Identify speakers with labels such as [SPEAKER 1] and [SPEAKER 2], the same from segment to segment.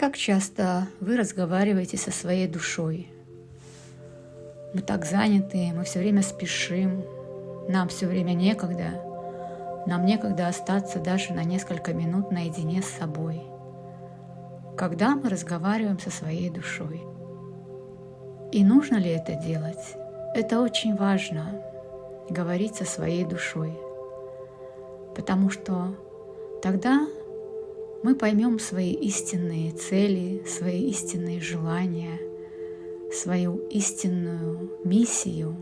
[SPEAKER 1] Как часто вы разговариваете со своей душой? Мы так заняты, мы все время спешим, нам все время некогда, нам некогда остаться даже на несколько минут наедине с собой. Когда мы разговариваем со своей душой? И нужно ли это делать? Это очень важно, говорить со своей душой, потому что тогда мы поймем свои истинные цели, свои истинные желания, свою истинную миссию.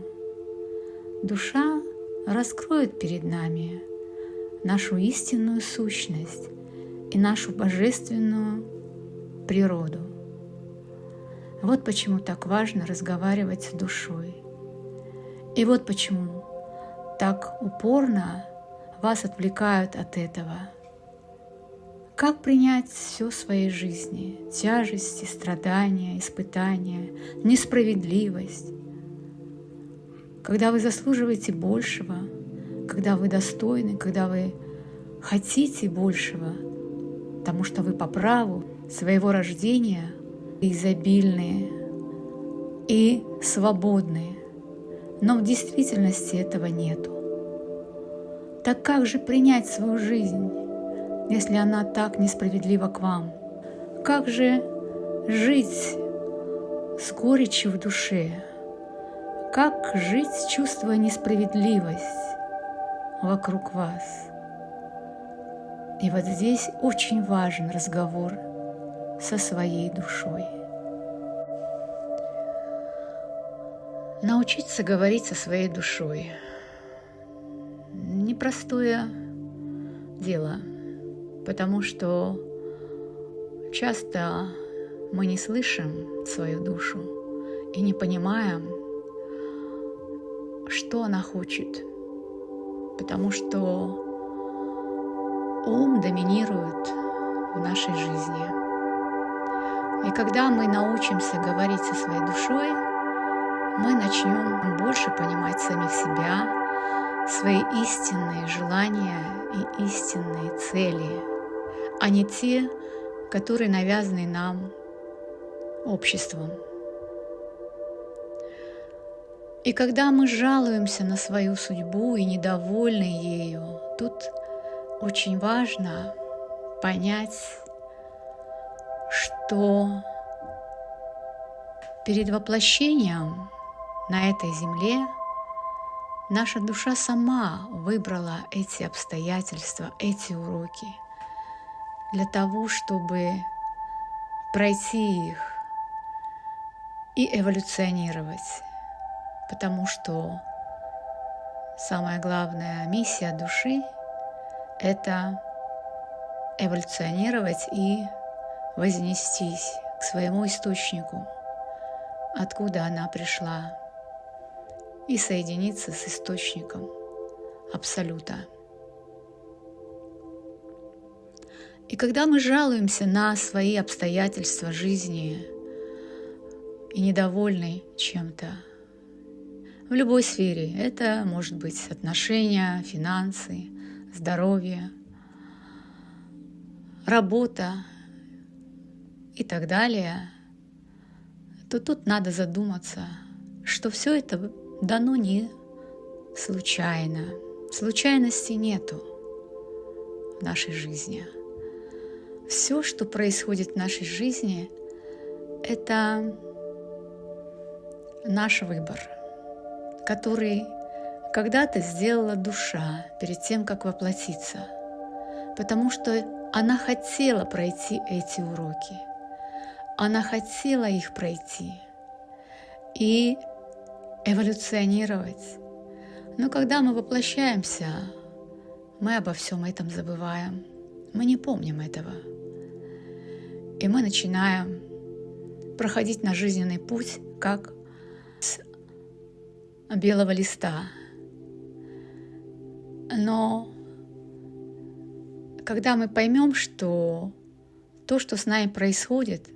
[SPEAKER 1] Душа раскроет перед нами нашу истинную сущность и нашу божественную природу. Вот почему так важно разговаривать с душой. И вот почему так упорно вас отвлекают от этого. Как принять все в своей жизни? Тяжести, страдания, испытания, несправедливость. Когда вы заслуживаете большего, когда вы достойны, когда вы хотите большего, потому что вы по праву своего рождения изобильные и свободные. Но в действительности этого нету. Так как же принять свою жизнь, если она так несправедлива к вам? Как же жить с горечью в душе? Как жить, чувствуя несправедливость вокруг вас? И вот здесь очень важен разговор со своей душой. Научиться говорить со своей душой – непростое дело. Потому что часто мы не слышим свою душу и не понимаем, что она хочет. Потому что ум доминирует в нашей жизни. И когда мы научимся говорить со своей душой, мы начнем больше понимать самих себя, свои истинные желания и истинные цели, а не те, которые навязаны нам обществом. И когда мы жалуемся на свою судьбу и недовольны ею, тут очень важно понять, что перед воплощением на этой земле наша душа сама выбрала эти обстоятельства, эти уроки, для того, чтобы пройти их и эволюционировать. Потому что самая главная миссия души — это эволюционировать и вознестись к своему источнику, откуда она пришла, и соединиться с источником Абсолюта. И когда мы жалуемся на свои обстоятельства жизни и недовольны чем-то, в любой сфере, это может быть отношения, финансы, здоровье, работа и так далее, то тут надо задуматься, что все это дано не случайно. Случайности нету в нашей жизни. Все, что происходит в нашей жизни, это наш выбор, который когда-то сделала душа перед тем, как воплотиться, потому что она хотела пройти эти уроки, она хотела их пройти и эволюционировать. Но когда мы воплощаемся, мы обо всем этом забываем, мы не помним этого. И мы начинаем проходить наш жизненный путь как с белого листа. Но когда мы поймем, что то, что с нами происходит,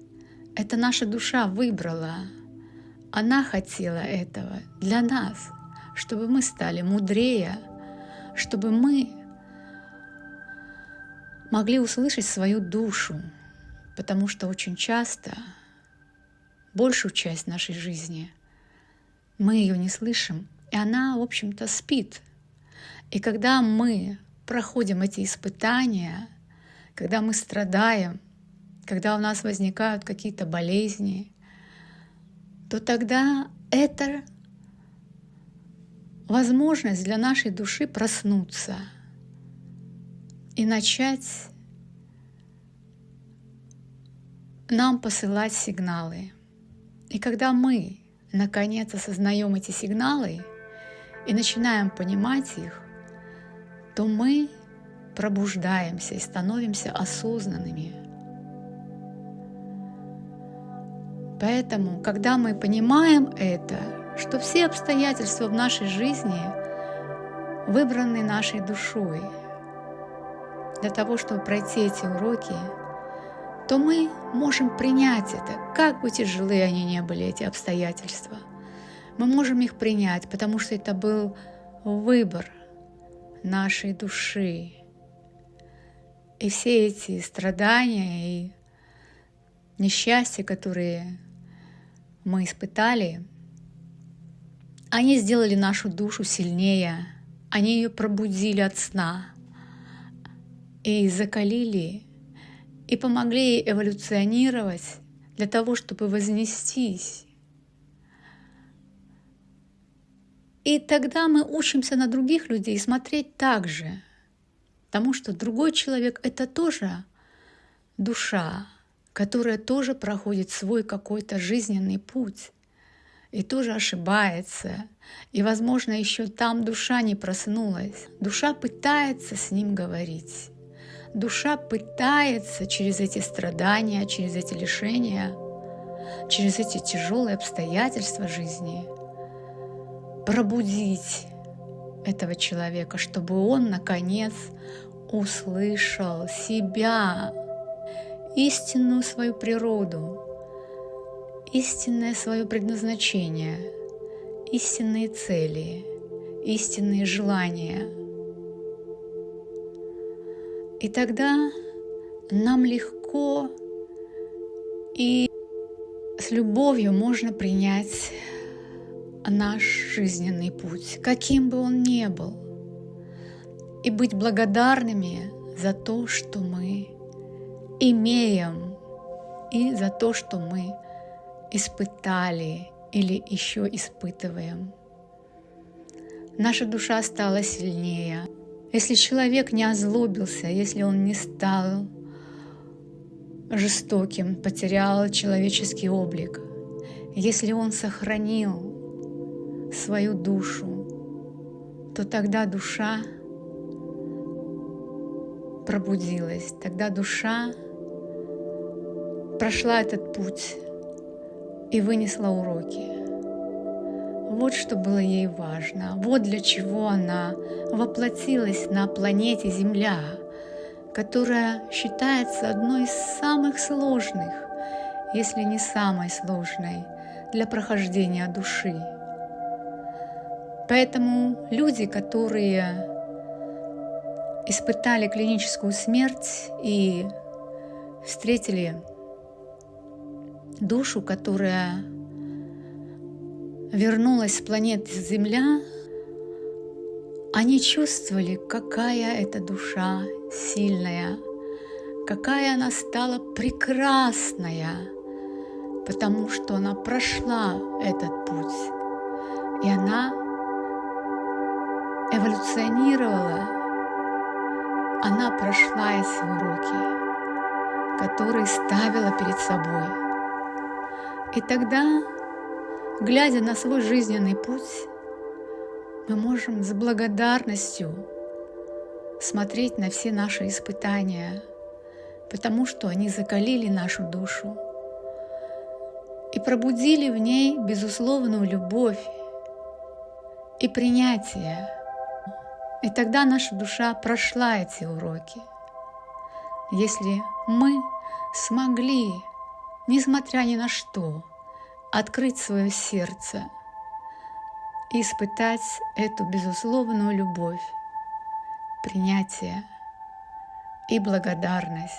[SPEAKER 1] это наша душа выбрала, она хотела этого для нас, чтобы мы стали мудрее, чтобы мы могли услышать свою душу, потому что очень часто, большую часть нашей жизни, мы ее не слышим, и она, в общем-то, спит. И когда мы проходим эти испытания, когда мы страдаем, когда у нас возникают какие-то болезни, то тогда это возможность для нашей души проснуться и начать нам посылать сигналы. И когда мы, наконец, осознаем эти сигналы и начинаем понимать их, то мы пробуждаемся и становимся осознанными. Поэтому, когда мы понимаем это, что все обстоятельства в нашей жизни выбраны нашей душой для того, чтобы пройти эти уроки, то мы можем принять это, как бы тяжелые они ни были, эти обстоятельства. Мы можем их принять, потому что это был выбор нашей души. И все эти страдания и несчастья, которые мы испытали, они сделали нашу душу сильнее, они ее пробудили от сна и закалили, и помогли ей эволюционировать для того, чтобы вознестись. И тогда мы учимся на других людей смотреть так же, потому что другой человек — это тоже душа, которая тоже проходит свой какой-то жизненный путь и тоже ошибается. И, возможно, еще там душа не проснулась. Душа пытается с ним говорить. Душа пытается через эти страдания, через эти лишения, через эти тяжелые обстоятельства жизни пробудить этого человека, чтобы он, наконец, услышал себя, истинную свою природу, истинное свое предназначение, истинные цели, истинные желания. И тогда нам легко и с любовью можно принять наш жизненный путь, каким бы он ни был, и быть благодарными за то, что мы имеем, и за то, что мы испытали или еще испытываем. Наша душа стала сильнее. Если человек не озлобился, если он не стал жестоким, потерял человеческий облик, если он сохранил свою душу, то тогда душа пробудилась, тогда душа прошла этот путь и вынесла уроки. Вот что было ей важно, вот для чего она воплотилась на планете Земля, которая считается одной из самых сложных, если не самой сложной для прохождения души. Поэтому люди, которые испытали клиническую смерть и встретили душу, которая вернулась с планеты Земля, они чувствовали, какая эта душа сильная, какая она стала прекрасная, потому что она прошла этот путь, и она эволюционировала, она прошла эти уроки, которые ставила перед собой. И тогда, глядя на свой жизненный путь, мы можем с благодарностью смотреть на все наши испытания, потому что они закалили нашу душу и пробудили в ней безусловную любовь и принятие. И тогда наша душа прошла эти уроки. Если мы смогли, несмотря ни на что, открыть свое сердце и испытать эту безусловную любовь, принятие и благодарность,